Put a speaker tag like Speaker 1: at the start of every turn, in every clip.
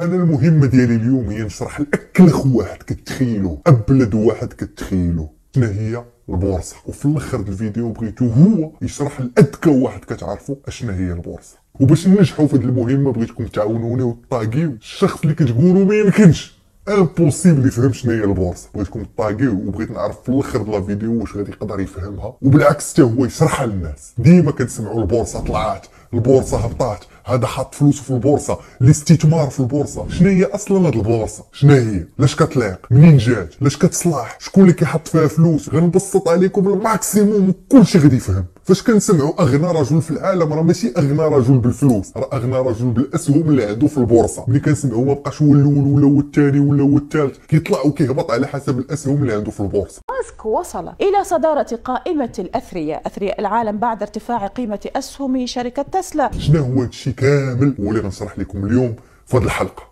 Speaker 1: انا المهمه ديالي اليوم هي نشرح لاكلخ واحد كتخيلوه، ابلد واحد كتخيلوه شنو هي البورصه. وفي الاخر الفيديو بغيتو هو يشرح لاذكى واحد كتعرفوا اشنا هي البورصه. وباش ننجحوا في هذه المهمه بغيتكم تعاونوني وطاقيو الشخص اللي كتقولوا ما يمكنش امبوسيبل يفهم شنو هي البورصه. بغيتكم طاقيو وبغيت نعرف في الاخر ديال الفيديو واش غادي يقدر يفهمها، وبالعكس حتى هو يشرحها للناس. ديما كنسمعوا البورصه طلعت، البورصه هبطات، هذا حط فلوسه في البورصه، الاستثمار في البورصه. شنو هي اصلا هاد البورصه؟ شنو هي؟ لاش كتليق؟ منين جات؟ لاش كتصلح؟ شكون اللي كيحط فيها فلوس؟ غنبسط عليكم الماكسيموم وكلشي غادي يفهم. فاش كنسمعوا اغنى رجل في العالم راه ماشي اغنى رجل بالفلوس، راه اغنى رجل بالاسهم اللي عنده في البورصه. ملي كنسمعوا ما بقاش هو الاول ولا هو الثاني ولا هو الثالث، كيطلع وكيهبط على حسب الاسهم اللي عنده في البورصه.
Speaker 2: ماسك وصل إلى صدارة قائمة أثرياء العالم بعد ارتفاع قيمة أسهم شركة تسلا.
Speaker 1: شنو هو هادشي كامل هو اللي غنشرح لكم اليوم في هذه الحلقه.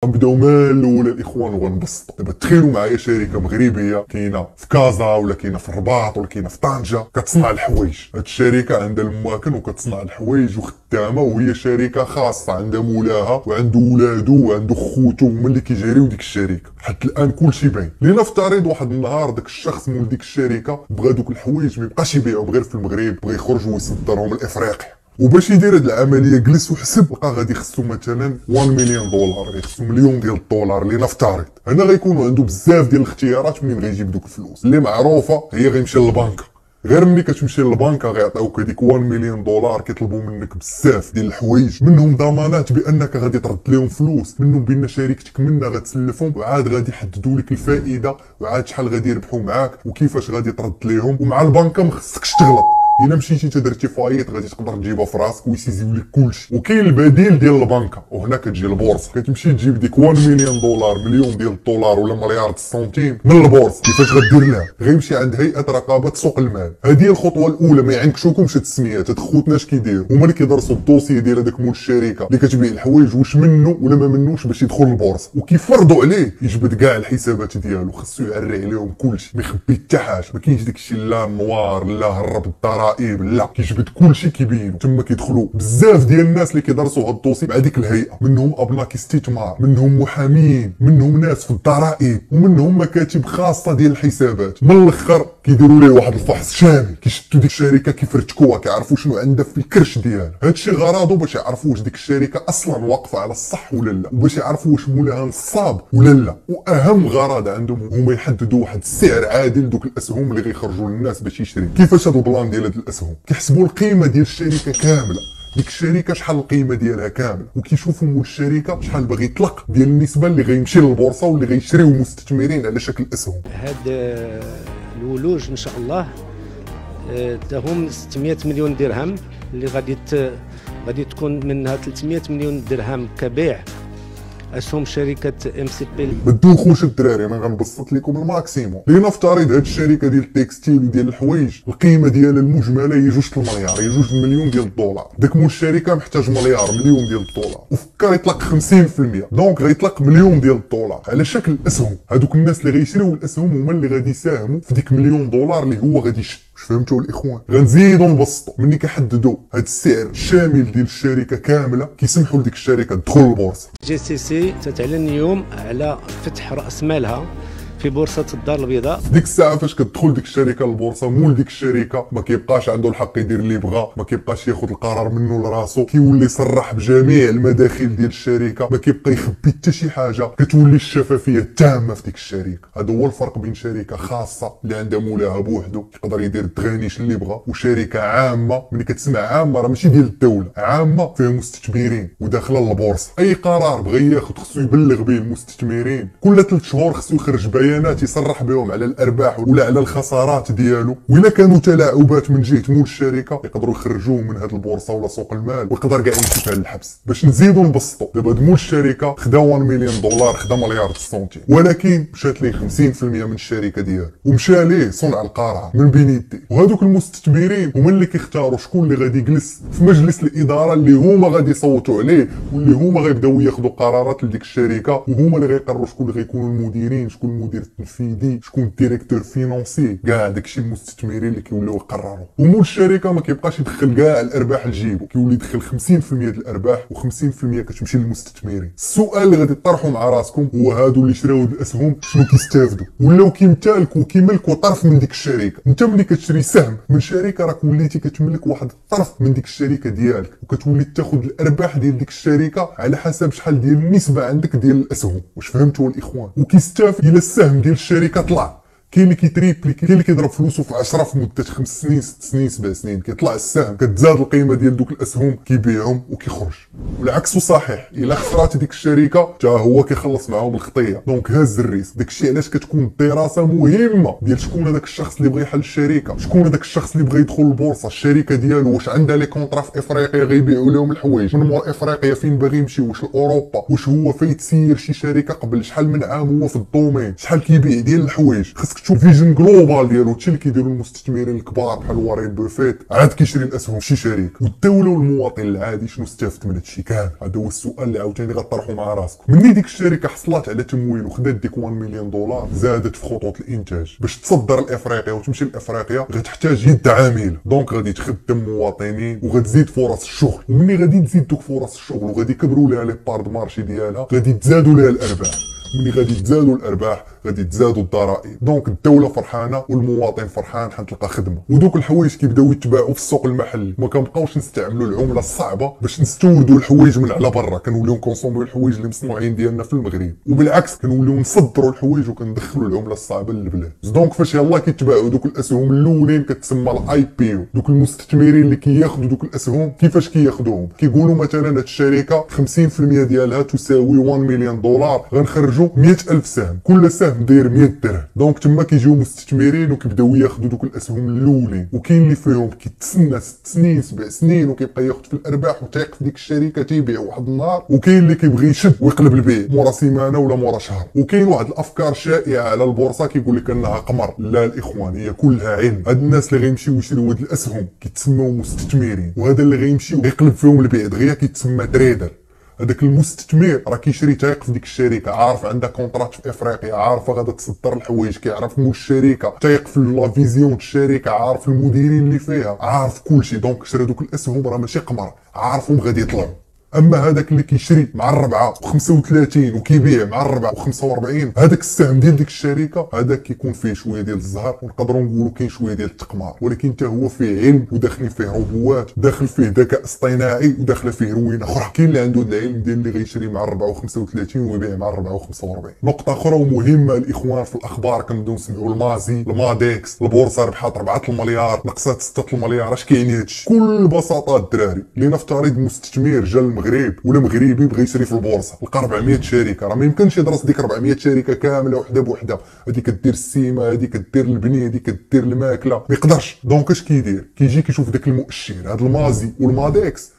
Speaker 1: غنبداو مال الاولى الاخوان وغنبسطوا. دابا تخيلوا معايا شركه مغربيه كاينه في كازا ولا كاينه في الرباط ولا كاينه في طنجه كتصنع الحوايج. هاد الشركه عندها الماكن وكتصنع الحوايج وخدامه، وهي شركه خاصه عندها مولاها وعنده ولادو وعنده خوتو هما اللي كيجريو ديك الشركه. حتى الان كلشي باين. لنفترض واحد النهار داك الشخص مول ديك الشركه بغى دوك الحوايج ما يبقاش يبيعهم غير في المغرب، بغى يخرج ويصدرهم لافريقيا. وباش يدير هاد العمليه جلس وحسب لقى غادي خصو مثلا 1 مليون دولار، غادي خصو مليون ديال الدولار. لنفترض هنا غيكونوا عنده بزاف ديال الاختيارات منين غيجيب دوك الفلوس. اللي معروفه هي غيمشي للبنكه. غير ملي كتمشي للبنكه غيعطيوك هذيك 1 مليون دولار، كيطلبوا منك بزاف ديال الحوايج، منهم ضمانات بانك غادي ترد لهم فلوس، منهم بان شركتك منا غتسلفهم، وعاد غادي يحددوا لك الفائده وعاد شحال غادي يربحوا معاك وكيفاش غادي ترد لهم. ومع البنكه ما خصكش تغلط، الا مشيتي تدرتي فايت غادي تقدر تجيبها في راسك ويسيزيو لك كلشي. وكاين البديل ديال البنكه، وهنا كتجي البورصه. كتمشي تجيب ديك 1 مليون دولار، مليون ديال الدولار ولا مليار السنتيم من البورصه. كيفاش غدير لها؟ غيمشي عند هيئه رقابه سوق المال. هذه هي الخطوه الاولى. ما يعنكشوكمش التسميات، هاد خوتنا اش كيديروا هما اللي كيدرسوا الدوسي ديال هذاك مول الشركه اللي كتبيع الحوايج واش منه ولا ما منوش باش يدخل البورصه، وكيفرضوا عليه يجبد كاع الحسابات ديالو. خصو يعري عليهم كلشي، ما يخبي حتى حاجه. ما كاينش داكشي لا نوار لا هرب الضرائب، لا كيجبد كلشي كيبينو. تما كيدخلوا بزاف ديال الناس اللي كيدرسوا هاد الدوسي مع ديك الهيئه، منهم ابناك استثمار، منهم محامين، منهم ناس في الضرائب، ومنهم مكاتب خاصه ديال الحسابات. من الاخر كيديروا ليه واحد الفحص شامل، كيشدوا ديك الشركه كيفرتكوها، كيعرفوا شنو عندها في الكرش ديالها. هادشي غرضه باش يعرفوا واش ديك الشركه اصلا واقفه على الصح ولا لا، وباش يعرفوا واش مولاها نصاب ولا لا. واهم غرض عندهم هما يحددوا واحد السعر عادل دوك الاسهم اللي غيخرجوا للناس باش يشري. كيفاش هاد البلان ديال هاد الاسهم؟ كيحسبوا القيمه ديال الشركه كامله، ديك الشركه شحال القيمه ديالها كامله، وكيشوفوا مول الشركه شحال باغي يطلق ديال النسبه اللي غيمشي للبورصه واللي غيشريو المستثمرين على شكل اسهم.
Speaker 3: هاد الولوج ان شاء الله تهم 600 مليون درهم، اللي غادي تكون منها 300 مليون درهم كبيع اسهم شركه ام سي بي.
Speaker 1: ما تدوخوش الدراري، انا غنبسط لكم الماكسيموم. لنفترض هاد الشركه ديال التكستيل وديال الحوايج القيمه ديالها المجمله هي 2 المليار، هي 2 مليون ديال الدولار. داك مول الشركه محتاج مليار مليون ديال الدولار، وفكر يطلق 50%، دونك غيطلق مليون ديال الدولار على شكل اسهم. هادوك الناس اللي غيشريو الاسهم هما اللي غادي يساهموا في ديك مليون دولار اللي هو غادي يشد. واش فهمتوا الاخوان؟ غنزيدوا نبسطوا. ملي كيحددوا هاد السعر الشامل ديال الشركه كامله كيسمحوا لديك الشركه تدخل البورصه.
Speaker 3: جي سي سي تتعلن اليوم على فتح راس مالها في بورصه الدار البيضاء.
Speaker 1: ديك الساعه فاش كتدخل ديك الشركه للبورصه، مول ديك الشركه ما كيبقاش عنده الحق يدير اللي بغا، ما كيبقاش ياخذ القرار منه لراسو، كيولي يصرح بجميع المداخل ديال الشركه، ما كيبقى يخبي حتى شي حاجه، كتولي الشفافيه التامه في ديك الشركه. هذا هو الفرق بين شركه خاصه اللي عندها مولاها بوحدو يقدر يدير الدغانيش اللي بغا، وشركه عامه. ملي كتسمع عامه راه ماشي ديال الدوله، عامه فيها مستثمرين وداخله للبورصه. اي قرار بغى ياخذ خصو يبلغ به المستثمرين، كل 3 شهور خصو يخرج بيان بيانات يصرح بهم على الارباح ولا على الخسارات ديالو، وإلا كانوا تلاعبات من جهه مول الشركه يقدروا يخرجوه من هذه البورصه ولا سوق المال ويقدر كاع يمشي على الحبس. باش نزيدوا نبسطوا، دابا مول الشركه خدا 1 مليون دولار، خدا مليار سنتيم، ولكن مشات ليه 50% من الشركه ديالو ومشى ليه صنع القرعه من بين يديه. وهذوك المستثمرين هما اللي كيختاروا شكون اللي غادي يجلس في مجلس الاداره اللي هما غادي يصوتوا عليه واللي هما غيبداو ياخذوا قرارات لديك الشركه، وهما اللي غيقرروا شكون اللي غيكونوا المديرين، شكون المدير التنفيذي، شكون الديريكتور فينانسي، كاع داكشي المستثمرين اللي كيوليو يقرروا. ومول الشركه ما كيبقاش يدخل كاع الارباح لجيبو، كيولي يدخل 50% ديال الارباح و50% كتمشي للمستثمرين. السؤال اللي غادي تطرحوا مع راسكم هو هادو اللي شراو الاسهم شنو كيستافدوا؟ ولاو كيمتلكوا كيملكوا طرف من ديك الشركه. انت ملي كتشري سهم من شركه راك وليتي كتملك واحد الطرف من ديك الشركه ديالك، وكتولي تاخذ الارباح ديال ديك الشركه على حسب شحال ديال النسبه عندك ديال الاسهم. واش فهمتوا الاخوان؟ وكيستافد الى السهم ديال الشركه طلع، كاين اللي كيتريبلي، كاين اللي كيضرب فلوسه في 10 في مده 5 سنين 6 سنين 7 سنين، كيطلع السهم كتزاد القيمه ديال دوك الاسهم كيبيعهم وكيخرج. والعكس صحيح، الا خسرات ديك الشركه حتى هو كيخلص معاهم الخطيه. دونك هاز الريسك. داكشي علاش كتكون الدراسه مهمه ديال شكون هذاك الشخص اللي بغى يحل الشركه، شكون هذاك الشخص اللي بغى يدخل البورصه، الشركه ديالو واش عندها لي كونطرا في افريقيا غيبيعوا لهم الحوايج من مور افريقيا، فين باغي يمشي، واش لاوروبا، واش هو فايت سير شي شركه قبل شحال من عام هو في الدومين، شحال كيبيع ديال الحوايج. خاصك تشوف فيجن جلوبال ديالو، هادشي اللي كيديروا المستثمرين الكبار بحال وارين بوفيت عاد كيشري الاسهم في شي شركه. والدوله والمواطن العادي شنو استفدت من هادشي كامل؟ هذا هو السؤال اللي عاوتاني غطرحوا مع راسكم. ملي ديك الشركه حصلت على تمويل وخدات ديك 1 مليون دولار، زادت في خطوط الانتاج باش تصدر لافريقيا وتمشي لافريقيا غتحتاج يد عامله، دونك غادي تخدم مواطنين وغتزيد فرص الشغل. ومني غادي تزيد دوك فرص الشغل وغادي يكبروا لها لي بار دو مارشي ديالها، غادي تزادوا لها الارباح. ملي غادي تزادوا الارباح غادي تزادوا الضرائب، دونك الدوله فرحانه والمواطن فرحان حتلقى خدمه. ودوك الحوايج كيبداو يتباعوا في السوق المحلي، ما كنبقاوش نستعملوا العمله الصعبه باش نستوردوا الحوايج من على برا، كنوليو نكونسوميو الحوايج اللي مصنوعين ديالنا في المغرب، وبالعكس كنوليو نصدروا الحوايج وكندخلوا العمله الصعبه للبلاد. دونك فاش يلاه كيتباعوا دوك الاسهم الاولين كتسمى الاي بي او، دوك المستثمرين اللي كياخذوا دوك الاسهم كيفاش كياخذوهم؟ كيقولوا مثلا هاد الشركه 50% ديالها تساوي 1 مليون دولار، غنخرجوا 100,000 سهم، كل سهم داير 100 درهم. دونك تما كيجيو مستثمرين وكيبداو ياخذوا دوك الاسهم الاولين، وكاين اللي فيهم كيتسنى 6 سنين 7 سنين وكيبقى ياخذ في الارباح وتايق في ديك الشركه تيبيع واحد النهار، وكاين اللي كيبغي يشد ويقلب البيع مورا سيمانه ولا مورا شهر. وكاين واحد الافكار شائعه على البورصه كيقول لك انها قمر. لا الاخوان، هي كلها علم. هاد الناس اللي غيمشيو يشريو هاد الاسهم كيتسموا مستثمرين، وهذا اللي غيمشي ويقلب فيهم البيع دغيا كيتسمى تريدر. هذاك المستثمر راه كيشري تايق في ديك الشركه، عارف عندها كونطرات في افريقيا، عارفه غادا تصدر الحوايج، كيعرف مول الشركه، تايق في لا فيزيون الشركه، عارف المديرين اللي فيها، عارف كلشي. دونك شرا دوك الاسهم راه ماشي قمر، عارفهم غادي يطلعوا. اما هذاك اللي كيشري مع الربعه و35 وكيبيع مع الربعه و45، هذاك السهم ديال ديك الشركه هذاك كيكون فيه شويه ديال الزهر، ونقدروا نقولوا كاين شويه ديال التقمار، ولكن حتى هو فيه علم وداخل فيه روبوات، داخل فيه ذكاء اصطناعي، وداخله فيه روينه اخرى. كاين اللي عنده العلم ديال اللي غيشري مع الربعه و35 ويبيع مع الربعه و45. نقطه اخرى ومهمه الاخوان في الاخبار، كنبداو نسمعوا المازي، الماديكس، البورصه ربحات 4 المليار، نقصات 6 المليار. اش كيعني هادشي؟ بكل بساطه الدراري، لنفترض مستثمر جا المغرب ولا مغربي بغى يشري في البورصه، لقى 400 شركه، راه ما يمكنش يدرس ديك 400 شركه كامله وحده بوحده، هذه كدير السيمه، هذه كدير البنيه، هذه كدير الماكله، ما يقدرش. دونك اش كيدير؟ كيجي كيشوف داك المؤشر، هذا المازي والماديكس،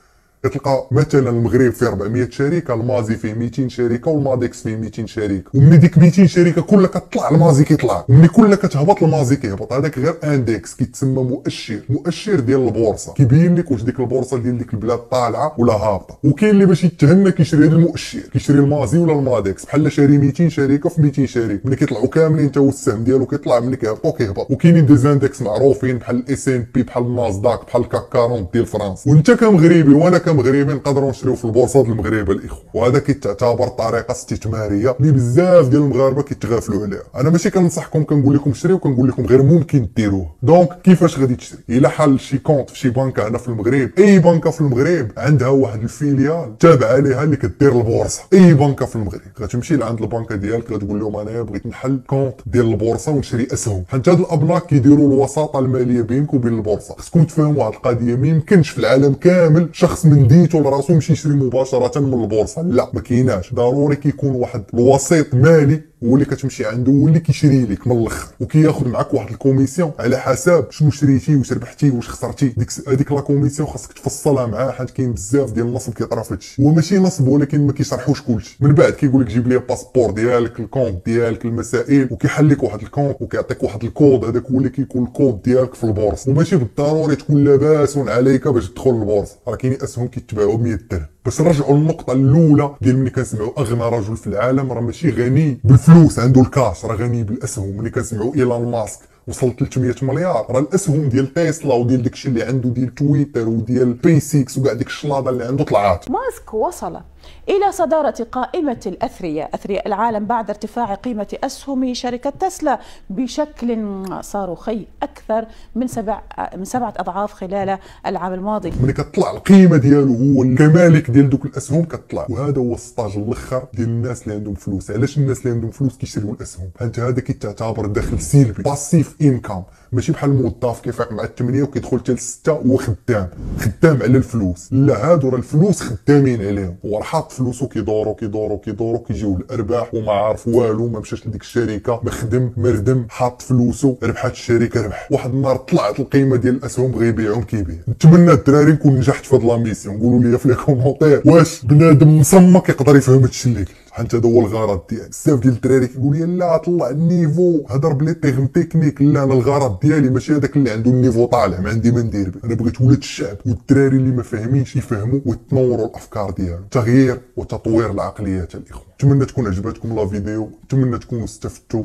Speaker 1: كتلقى مثلا المغرب فيه 400 شركه، المازي فيه 200 شركه، والماديكس فيه 200 شركه. وملي ديك 200 شركه كلها كتطلع المازي كيطلع، وملي كلها كتهبط المازي كيهبط. هذاك غير اندكس كيتسمى مؤشر ديال البورصه، كيبين لك واش ديك البورصه ديال ديك البلاد طالعه ولا هابطه. وكاين اللي باش يتهنى كيشري هذا المؤشر، كيشري المازي ولا الماديكس، بحال شاري 200 شركه في 200 شركه، ملي كيطلعوا كاملين حتى هو السهم ديالو كيطلع، ملي كيهبطوا كيهبط. وكاينين دي زاندكس معروفين بحال الاس ان بي، بحال الناسداك، بحال الكاك 40 ديال فرنسا. وانت كمغربي وانا كمغربي نقدروا نشريو في البورصه ديال المغرب الاخوه، وهذا كيتعتبر طريقه استثماريه اللي بزاف ديال المغاربه كيتغافلوا عليها. انا ماشي كنصحكم كنقول لكم شريو، كنقول لكم غير ممكن ديروه. دونك كيفاش غادي تشري؟ الا حل شي كونط في شي بنكه هنا في المغرب، اي بنكه في المغرب عندها واحد الفيليال تابعه ليها اللي كدير البورصه. اي بنكه في المغرب غتمشي لعند البنكه ديالك غتقول لهم انايا بغيت نحل كونط ديال البورصه ونشري اسهم. حتى هاد الابناك كيديروا الوساطه الماليه بينك وبين البورصه. خصكم تفهموا هاد القضيه، ما يمكنش في العالم كامل شخص من ديته لراسو يمشي يشري مباشره من البورصه، لا ما كايناش. ضروري كيكون واحد الوسيط مالي هو اللي كتمشي عنده، هو اللي كيشري لك من الاخر وكياخذ معاك واحد الكوميسيون على حسب شنو شريتي واش ربحتي واش خسرتي. هذيك لا كوميسيون خاصك تفصلها معاه، حيت كاين بزاف ديال النصب كيطرا في هادشي. هو ماشي نصب ولكن ما كيشرحوش كلشي. من بعد كيقول لك جيب لي الباسبور ديالك، الكونت ديالك، المسائل، وكيحل لك واحد الكونت وكيعطيك واحد الكود. هذاك هو اللي كيكون الكود ديالك في البورصه، وماشي بالضروري تكون لاباس عليك باش تدخل البورصه. راه كاين اسهم كيتباعوا ب 100 درهم. باش نرجعوا للنقطه الاولى ديال ملي كنسمعوا اغنى رجل في العالم، راه ماشي غني بالفلوس عنده الكاش، راه غني بالاسهم. ملي كنسمعوا ايلون ماسك وصل 300 مليار، راه الاسهم ديال تسلا وديال داكشي اللي عنده ديال تويتر وديال بيسيكس وكاع ديك الشلاضه اللي عنده طلعات.
Speaker 2: ماسك وصل إلى صدارة قائمة أثرياء العالم بعد ارتفاع قيمة أسهم شركة تسلا بشكل صاروخي أكثر من 7 أضعاف خلال العام الماضي.
Speaker 1: ملي كتطلع القيمة ديالو هو كمالك ديال دوك الأسهم كتطلع، وهذا هو السطاج الأخر ديال الناس اللي عندهم فلوس. علاش الناس اللي عندهم فلوس كيشريو الأسهم؟ حيت هذا كيتعتبر دخل سلبي، باسيف انكم، ماشي بحال الموظف كيفيق مع 8 وكيدخل حتى ل 6 وهو خدام على الفلوس. لا، هادو راه الفلوس خدامين عليهم، هو حاط فلوسو كيدورو كيجيو الارباح وما عارف والو، ما مشاش لديك الشركه، ما خدم ما ردم، حاط فلوسو، ربحات الشركه ربح. واحد النهار طلعت القيمه ديال الاسهم بغى يبيعهم كيبيع. نتمنى الدراري نكون نجحت في هاد لا ميسيون. قولوا لي في لي كومونتير واش بنادم مصمك يقدر يفهم هادشي اللي قلت، حيت هذا هو الغرض ديالي. بزاف ديال الدراري كيقول لي لا طلع النيفو، هضر بلي تيغم تكنيك. لا، انا الغرض ديالي ماشي هذاك اللي عنده النيفو طالع، ما عندي ما ندير به. انا بغيت ولاد الشعب والدراري اللي ما فاهمينش يفهموا ويتنوروا الافكار ديالهم. تغيير وتطوير العقليات الاخوان. نتمنى تكون عجبتكم لا فيديو، نتمنى تكونوا استفدتوا.